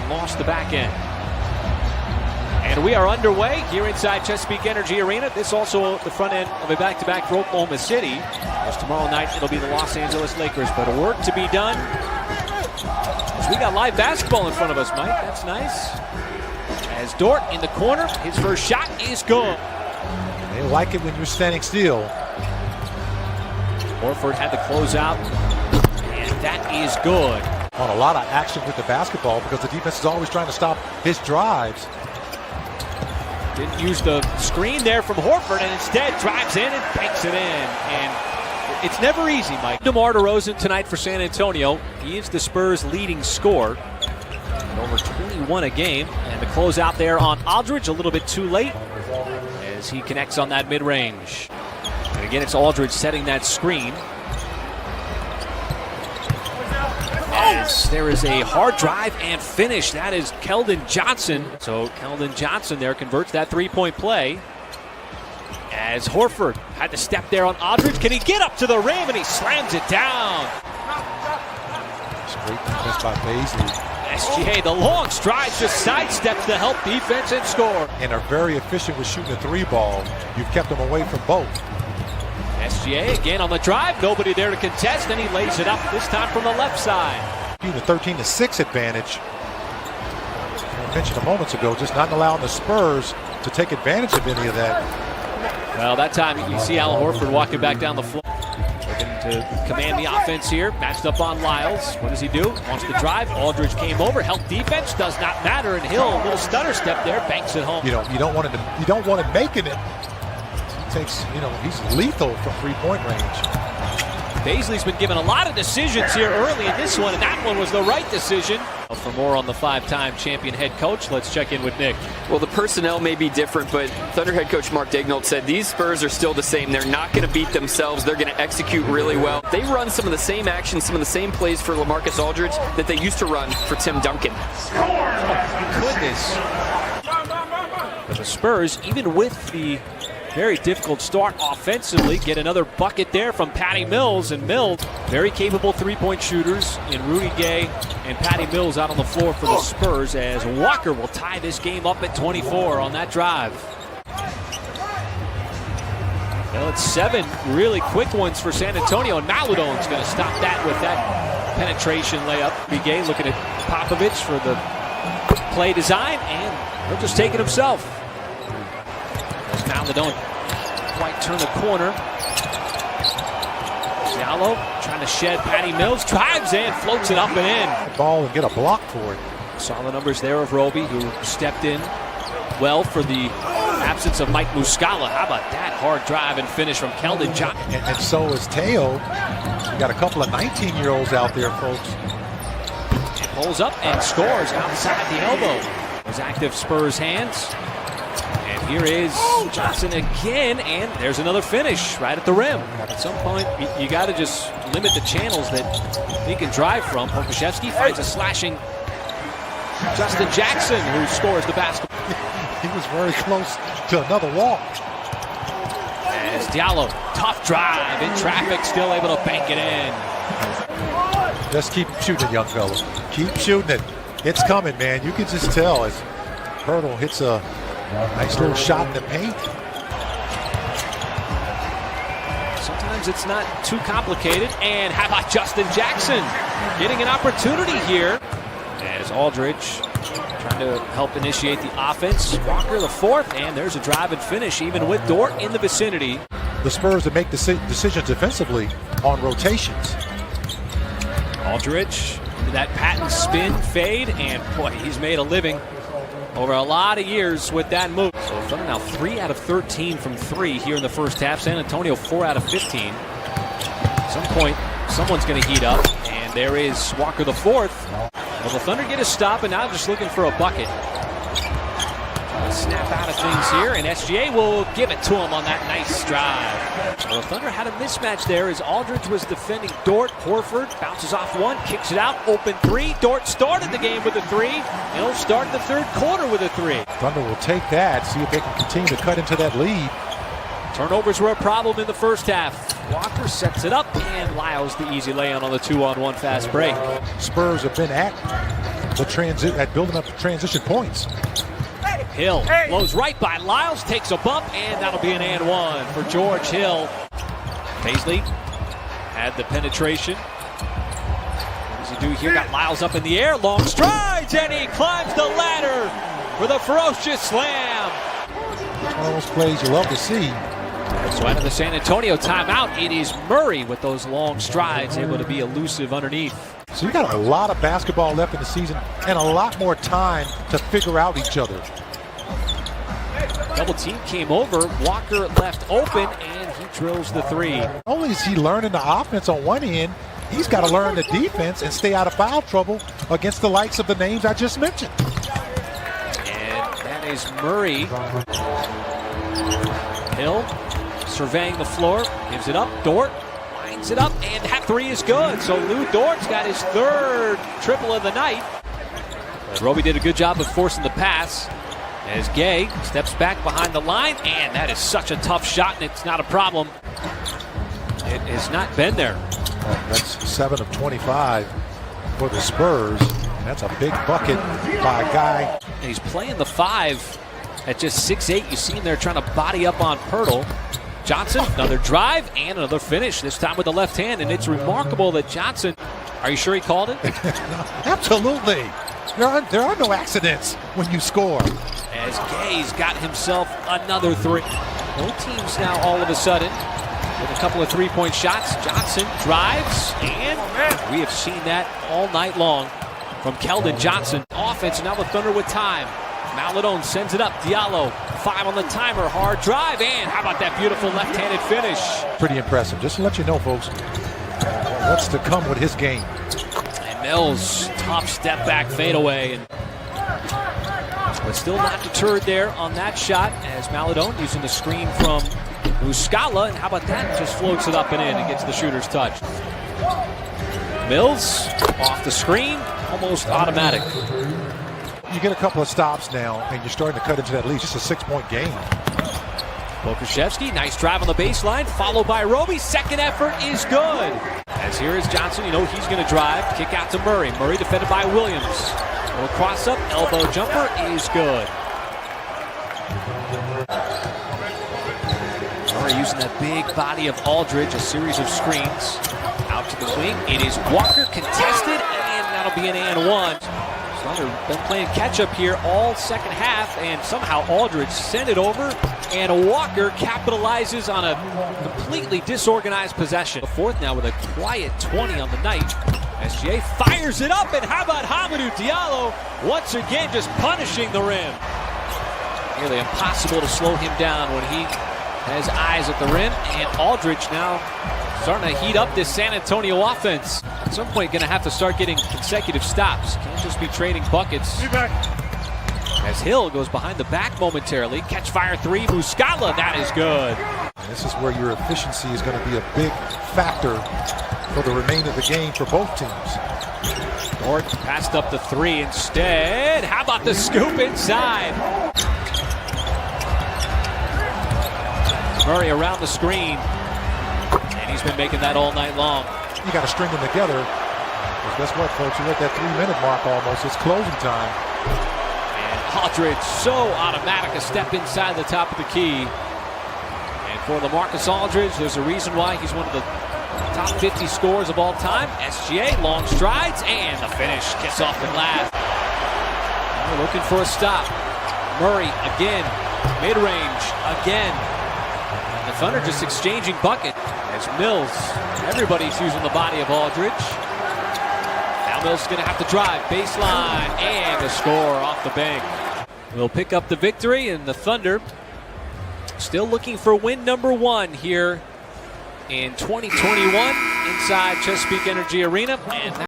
lost the back end. And we are underway here inside Chesapeake Energy Arena. This also the front end of a back-to-back for Oklahoma City. As tomorrow night it'll be the Los Angeles Lakers. But work to be done. As we got live basketball in front of us, Mike. That's nice. As Dort in the corner, his first shot is good. They like it when you're standing still. Horford had the closeout, and that is good. On a lot of action with the basketball because the defense is always trying to stop his drives. Didn't use the screen there from Horford, and instead drives in and banks it in. And it's never easy, Mike. DeMar DeRozan tonight for San Antonio. He is the Spurs' leading scorer. Over 21 a game. And the closeout there on Aldridge, a little bit too late as he connects on that mid-range. And again, it's Aldridge setting that screen. As there is a hard drive and finish. That is Keldon Johnson. So Keldon Johnson there converts that three-point play. As Horford had to step there on Aldridge. Can he get up to the rim? And he slams it down. It's a great defense by Bazley. SGA, the long strides, just sidesteps the help defense and score. And are very efficient with shooting a three ball. You've kept them away from both. SGA again on the drive. Nobody there to contest, and he lays it up, this time from the left side. The 13-6 advantage. I mentioned a moment ago, just not allowing the Spurs to take advantage of any of that. Well, that time you see Al Horford walking back down the floor. Looking to command the offense here. Matched up on Lyles. What does he do? Wants to drive. Aldridge came over. Help defense does not matter. And Hill, a little stutter step there, banks it home. You don't want him making it. He takes, he's lethal from three-point range. Bazley's been given a lot of decisions here early in this one, and that one was the right decision. For more on the five-time champion head coach, let's check in with Nick. Well, the personnel may be different, but Thunder head coach Mark Daigneault said these Spurs are still the same. They're not going to beat themselves. They're going to execute really well. They run some of the same actions, some of the same plays for LaMarcus Aldridge that they used to run for Tim Duncan. Oh, goodness. But the Spurs, even with the very difficult start offensively, get another bucket there from Patty Mills. And Mills, very capable three-point shooters in Rudy Gay and Patty Mills out on the floor for the Spurs, as Walker will tie this game up at 24 on that drive. Well, it's 7 really quick ones for San Antonio, and Maludone's going to stop that with that penetration layup. Rudy Gay looking at Popovich for the play design, and he'll just take it himself. Maludone quite turn the corner. Diallo trying to shed Patty Mills, drives in, floats it up and in. Ball and get a block for it. Saw the numbers there of Roby, who stepped in well for the absence of Mike Muscala. How about that hard drive and finish from Keldon Johnson? And so is Teo. We got a couple of 19-year-olds out there, folks. Pulls up and scores outside the elbow. Those active Spurs hands. Here is Johnson again, and there's another finish right at the rim. At some point, you got to just limit the channels that he can drive from. Pokusevski finds a slashing Justin Jackson, who scores the basketball. He was very close to another walk. As Diallo, tough drive in traffic, still able to bank it in. Just keep shooting it, young fella. Keep shooting it. It's coming, man. You can just tell as Hurdle hits a nice little shot in the paint. Sometimes it's not too complicated. And how about Justin Jackson getting an opportunity here as Aldridge trying to help initiate the offense. Walker the fourth, and there's a drive and finish even with Dort in the vicinity. The Spurs to make decisions defensively on rotations. Aldridge into that patent spin fade, and boy, he's made a living over a lot of years with that move. So Thunder now 3 out of 13 from 3 here in the first half. San Antonio 4 out of 15. At some point, someone's going to heat up, and there is Walker the fourth. Well, the Thunder get a stop, and now just looking for a bucket. Snap out of things here, and SGA will give it to him on that nice drive. Well, the Thunder had a mismatch there as Aldridge was defending Dort. Horford bounces off one, kicks it out, open three. Dort started the game with a three, and he'll start the third quarter with a three. Thunder will take that, see if they can continue to cut into that lead. Turnovers were a problem in the first half. Walker sets it up, and Lyles the easy lay-in on the 2-on-1 fast break. Spurs have been at at building up the transition points. Hill blows right by Lyles, takes a bump, and that'll be an and one for George Hill. Paisley had the penetration. What does he do here? Got Lyles up in the air, long strides, and he climbs the ladder for the ferocious slam. One of those plays you love to see. So out of the San Antonio timeout, it is Murray with those long strides, able to be elusive underneath. So you got a lot of basketball left in the season and a lot more time to figure out each other. Double team came over, Walker left open, and he drills the three. Not only is he learning the offense on one end, he's got to learn the defense and stay out of foul trouble against the likes of the names I just mentioned. And that is Murray. Hill surveying the floor, gives it up. Dort lines it up, and that three is good. So Lou Dort's got his third triple of the night. Roby did a good job of forcing the pass as Gay steps back behind the line, and that is such a tough shot, and it's not a problem. It has not been there. That's 7 of 25 for the Spurs, and that's a big bucket by a guy. And he's playing the 5 at just 6'8". You see him there trying to body up on Pirtle. Johnson, another drive and another finish, this time with the left hand, and it's remarkable that Johnson, are you sure he called it? Absolutely. There are no accidents when you score. As Gay's got himself another three. Both teams now all of a sudden with a couple of three-point shots. Johnson drives, and we have seen that all night long from Keldon Johnson. Offense, now the Thunder with time. Maladone sends it up. Diallo, 5 on the timer. Hard drive, and how about that beautiful left-handed finish? Pretty impressive. Just to let you know, folks, what's to come with his game. And Mills, tough step back fadeaway. But still not deterred there on that shot as Maladone using the screen from Muscala. And how about that? Just floats it up and in and gets the shooter's touch. Mills off the screen, almost automatic. You get a couple of stops now, and you're starting to cut into that lead. Just a 6-point game. Pokuševski, nice drive on the baseline, followed by Roby. Second effort is good. As here is Johnson, you know he's going to drive. Kick out to Murray. Murray defended by Williams. Little cross up, elbow jumper is good. Murray using that big body of Aldridge, a series of screens. Out to the wing, it is Walker contested, and that'll be an and one. Thunder been playing catch up here all second half, and somehow Aldridge sent it over, and Walker capitalizes on a completely disorganized possession. The fourth now with a quiet 20 on the night. SGA fires it up, and how about Hamidou Diallo once again just punishing the rim. Nearly impossible to slow him down when he has eyes at the rim, and Aldridge now starting to heat up this San Antonio offense. At some point going to have to start getting consecutive stops. Can't just be trading buckets. As Hill goes behind the back momentarily. Catch fire three, Muscala, that is good. This is where your efficiency is going to be a big factor for the remainder of the game for both teams. Dort passed up the three instead. How about the scoop inside? Murray around the screen. And he's been making that all night long. You got to string them together. Because guess what, folks? You're at that 3-minute mark almost. It's closing time. And Aldridge, so automatic, a step inside the top of the key. And for LaMarcus Aldridge, there's a reason why he's one of the top 50 scorers of all time. SGA, long strides, and the finish. Kiss off the glass. We're looking for a stop. Murray again, mid-range again. And the Thunder just exchanging bucket as Mills. Everybody's using the body of Aldridge. Now Mills is going to have to drive. Baseline, and a score off the bank. We'll pick up the victory, and the Thunder still looking for win number 1 here in 2021 inside Chesapeake Energy Arena. And